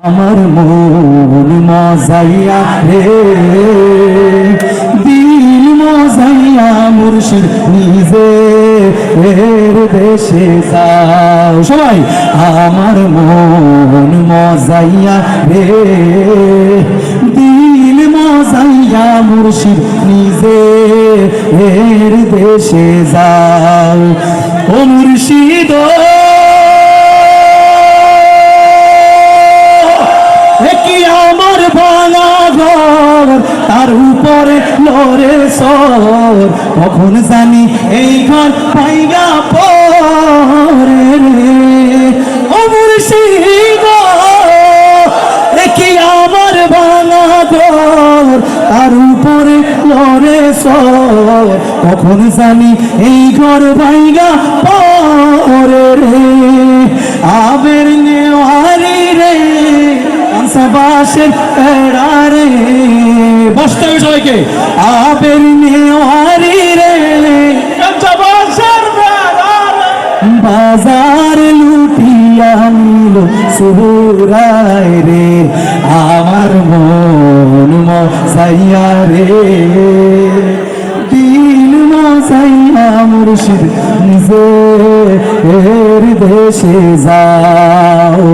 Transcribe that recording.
আমার মন মজাইয়া রে, দিল মজাইয়া মুর্শিদ নিজে এর দেশে যাও। সবাই আমার মন মজাইয়া রে, দিল মজাইয়া মুর্শিদ নিজে এর দেশে যাও। ও মুর্শিদ তার উপরে লড়ে সর, কখন জানি এই ঘর পাইগা পরে রে। ও মুর্শিদ দেখি আমার ভাঙা ঘর, তার উপরে লড়ে সর, কখন জানি এই ঘর পাইগা পরে রে। আবের নেওয়ারি রে বাসের রে, বসতে হবে সবাইকে। আবের নেওয়ারি রে বাজার লুটিয়া নিল সুরায় রে, আমার মন মজাইয়া রে, দিল মজাইয়া মুর্শিদ নিজে এর দেশে যাও।